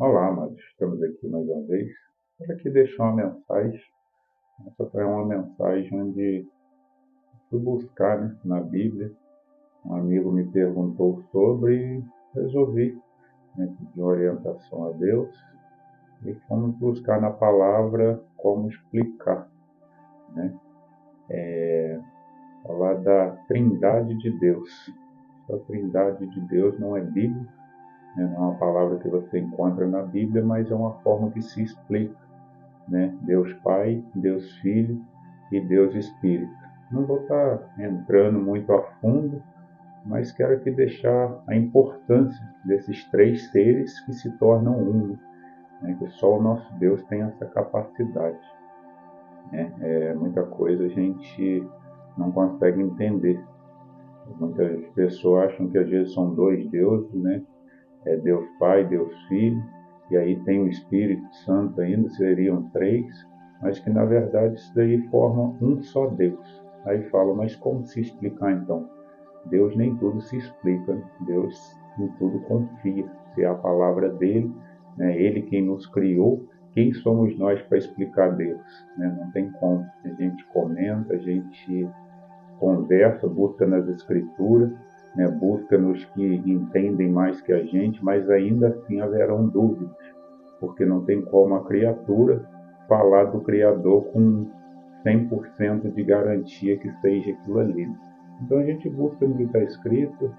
Olá, amados. Estamos aqui mais uma vez. Quero aqui deixar uma mensagem. Essa foi uma mensagem onde fui buscar, na Bíblia. Um amigo me perguntou sobre e resolvi, pedir orientação a Deus e fomos buscar na palavra como explicar, né? Falar da Trindade de Deus. A Trindade de Deus não é Bíblia, não é uma palavra que você encontra na Bíblia, mas é uma forma que se explica, né? Deus Pai, Deus Filho e Deus Espírito. Não vou estar entrando muito a fundo, mas quero aqui deixar a importância desses três seres que se tornam um, né? Que só o nosso Deus tem essa capacidade, né? Muita coisa a gente não consegue entender. Muitas pessoas acham que às vezes são dois deuses, né? Deus Pai, Deus Filho, e aí tem o Espírito Santo ainda, seriam três, mas que na verdade isso daí forma um só Deus. Aí fala, mas como se explicar então? Deus nem tudo se explica, né? Deus em tudo confia. Se é a palavra dele, né? Ele quem nos criou, quem somos nós para explicar Deus, né? Não tem como. A gente comenta, a gente conversa, busca nas escrituras, né? Busca nos que entendem mais que a gente, mas ainda assim haverão dúvidas, porque não tem como a criatura falar do Criador com 100% de garantia que seja aquilo ali. Então a gente busca no que está escrito,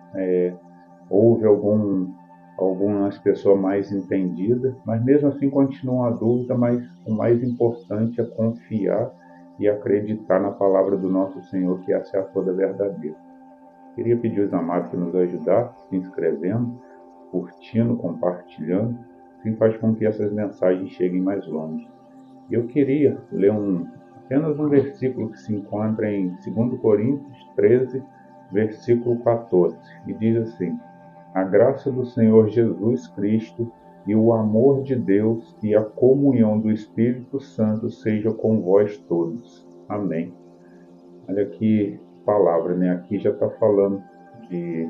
houve algumas pessoas mais entendidas, mas mesmo assim continua a dúvida, mas o mais importante é confiar e acreditar na palavra do nosso Senhor, que essa é a toda verdadeira. Queria pedir aos amados que nos ajudar, se inscrevendo, curtindo, compartilhando, assim faz com que essas mensagens cheguem mais longe. Eu queria ler apenas um versículo que se encontra em 2 Coríntios 13, versículo 14, e diz assim: a graça do Senhor Jesus Cristo e o amor de Deus e a comunhão do Espírito Santo seja com vós todos. Amém. Olha que palavra, né? Aqui já está falando de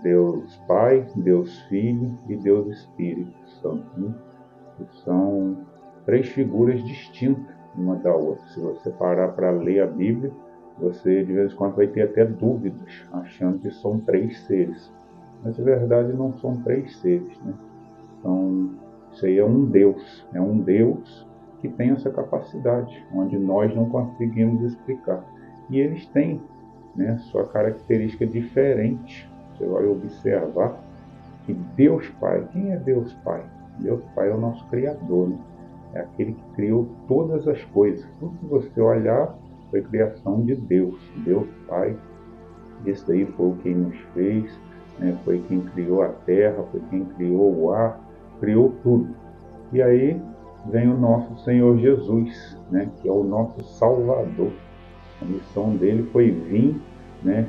Deus Pai, Deus Filho e Deus Espírito Santo, né? Que são três figuras distintas uma da outra. Se você parar para ler a Bíblia, você de vez em quando vai ter até dúvidas, achando que são três seres. Mas na verdade não são três seres, né? Isso aí é um Deus que tem essa capacidade, onde nós não conseguimos explicar. E eles têm, né, sua característica diferente. Você vai observar que Deus Pai, quem é Deus Pai? Deus Pai é o nosso Criador, né? É aquele que criou todas as coisas. Tudo que você olhar foi criação de Deus. Deus Pai, esse daí foi quem nos fez, né? Foi quem criou a terra, foi quem criou o ar, criou tudo. E aí vem o nosso Senhor Jesus, né? Que é o nosso Salvador. A missão dele foi vir, né?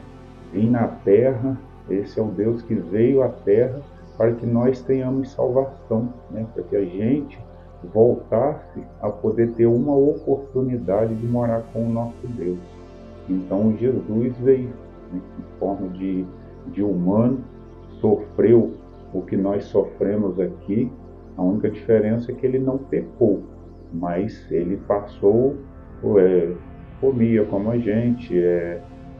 Vir na terra. Esse é o Deus que veio à terra para que nós tenhamos salvação, né? Para que a gente voltasse a poder ter uma oportunidade de morar com o nosso Deus. Então Jesus veio, né, em forma de humano, sofreu o que nós sofremos aqui. A única diferença é que ele não pecou, mas ele passou, comia como a gente,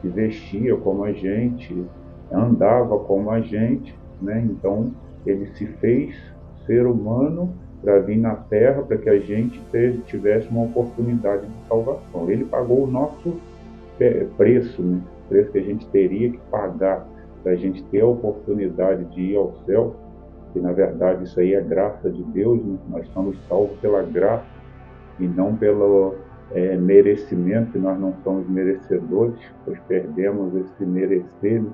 se vestia como a gente, andava como a gente, né? Então ele se fez ser humano para vir na Terra, para que a gente tivesse uma oportunidade de salvação. Ele pagou o nosso preço, né? O preço que a gente teria que pagar para a gente ter a oportunidade de ir ao céu, que na verdade isso aí é graça de Deus, né? Nós somos salvos pela graça e não pelo merecimento, que nós não somos merecedores, pois perdemos esse merecer, né,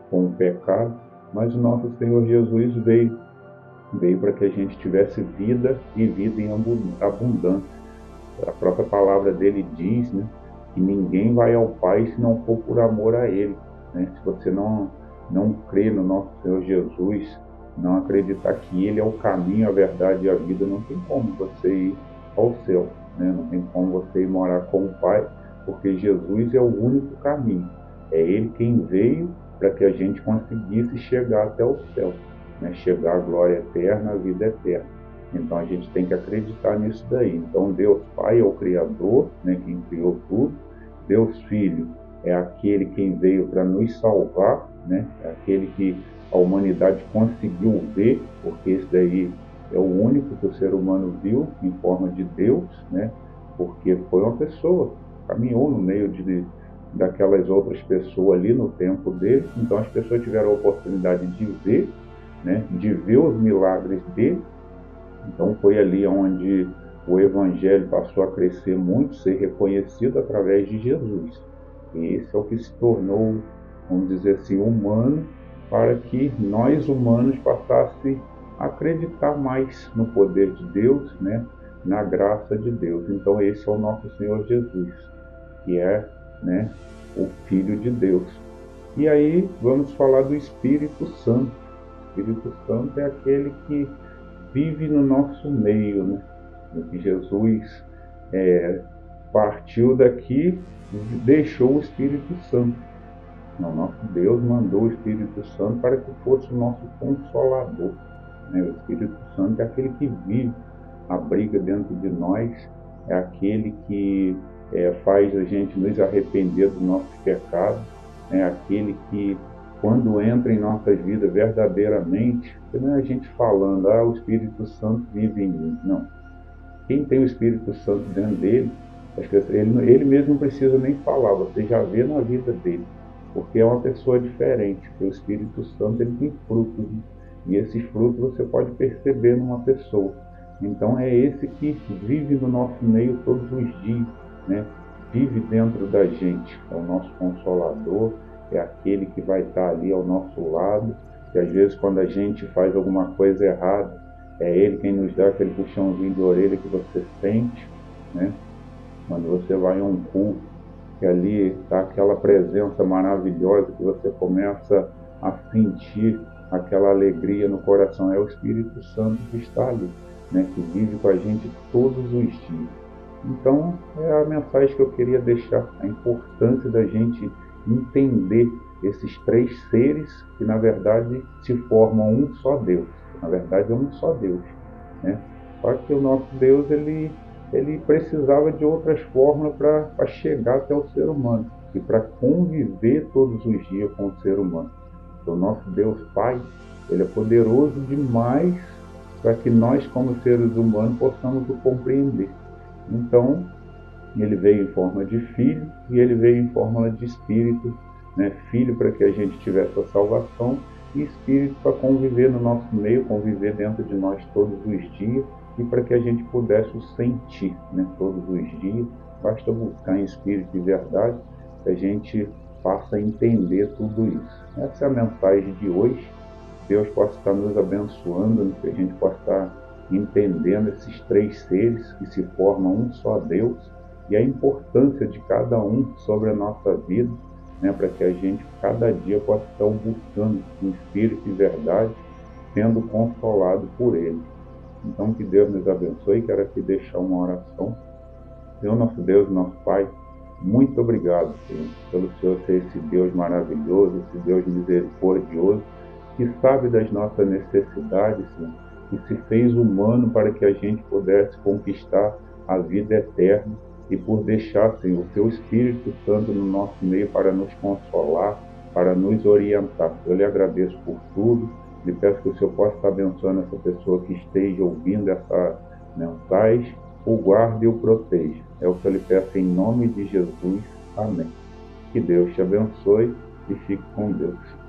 com o pecado, mas o nosso Senhor Jesus veio para que a gente tivesse vida e vida em abundância. A própria palavra dele diz, né, que ninguém vai ao Pai se não for por amor a Ele, né? Se você não crê no nosso Senhor Jesus, não acreditar que Ele é o caminho, a verdade e a vida, não tem como você ir ao céu, né? Não tem como você ir morar com o Pai, porque Jesus é o único caminho. É Ele quem veio para que a gente conseguisse chegar até o céu, né? Chegar à glória eterna, à vida eterna. Então a gente tem que acreditar nisso daí. Então Deus Pai é o Criador, né, quem criou tudo. Deus Filho é aquele quem veio para nos salvar, né, é aquele que a humanidade conseguiu ver, porque esse daí é o único que o ser humano viu em forma de Deus, né, porque foi uma pessoa, caminhou no meio daquelas outras pessoas ali no tempo dele, então as pessoas tiveram a oportunidade de ver, né, de ver os milagres dele. Então foi ali onde o Evangelho passou a crescer muito, ser reconhecido através de Jesus. E esse é o que se tornou, vamos dizer assim, humano, para que nós humanos passássemos a acreditar mais no poder de Deus, né? Na graça de Deus. Então esse é o nosso Senhor Jesus, que é, né, o Filho de Deus. E aí vamos falar do Espírito Santo. O Espírito Santo é aquele que vive no nosso meio, né? Que Jesus partiu daqui e deixou o Espírito Santo. Não, nosso Deus mandou o Espírito Santo para que fosse o nosso consolador, né? O Espírito Santo é aquele que vive, abriga dentro de nós, é aquele que faz a gente nos arrepender dos nossos pecados, é aquele que, quando entra em nossas vidas verdadeiramente, não é a gente falando, o Espírito Santo vive em mim. Não. Quem tem o Espírito Santo dentro dele, ele mesmo não precisa nem falar, você já vê na vida dele, porque é uma pessoa diferente, porque o Espírito Santo ele tem frutos, né? E esses frutos você pode perceber numa pessoa. Então é esse que vive no nosso meio todos os dias, né? Vive dentro da gente, é o nosso consolador, é aquele que vai estar ali ao nosso lado, e às vezes quando a gente faz alguma coisa errada, é Ele quem nos dá aquele puxãozinho de orelha que você sente, né? Quando você vai a um culto, que ali está aquela presença maravilhosa, que você começa a sentir aquela alegria no coração. É o Espírito Santo que está ali, né? Que vive com a gente todos os dias. Então, é a mensagem que eu queria deixar, a importância da gente entender esses três seres que, na verdade, se formam um só Deus. Na verdade, é um só Deus, né? Só que o nosso Deus, ele precisava de outras fórmulas para chegar até o ser humano e para conviver todos os dias com o ser humano. O nosso Deus Pai, ele é poderoso demais para que nós, como seres humanos, possamos o compreender. Então, ele veio em forma de filho e ele veio em forma de espírito, né? Filho para que a gente tivesse a salvação e espírito para conviver no nosso meio, conviver dentro de nós todos os dias e para que a gente pudesse o sentir, né? Todos os dias. Basta buscar em espírito e verdade que a gente passa a entender tudo isso. Essa é a mensagem de hoje. Deus possa estar nos abençoando, né? Que a gente possa estar entendendo esses três seres que se formam um só Deus e a importância de cada um sobre a nossa vida, né, para que a gente cada dia possa estar buscando em espírito e verdade, sendo consolado por Ele. Então que Deus nos abençoe. Quero aqui deixar uma oração. Senhor nosso Deus, nosso Pai, muito obrigado, Senhor, pelo Senhor ser esse Deus maravilhoso, esse Deus misericordioso, que sabe das nossas necessidades, Senhor, que se fez humano para que a gente pudesse conquistar a vida eterna e por deixar, Senhor, o Teu Espírito Santo no nosso meio para nos consolar, para nos orientar. Eu lhe agradeço por tudo, lhe peço que o Senhor possa estar abençoando essa pessoa que esteja ouvindo essa mensagem, o guarde e o proteja. É o que eu lhe peço em nome de Jesus. Amém. Que Deus te abençoe e fique com Deus.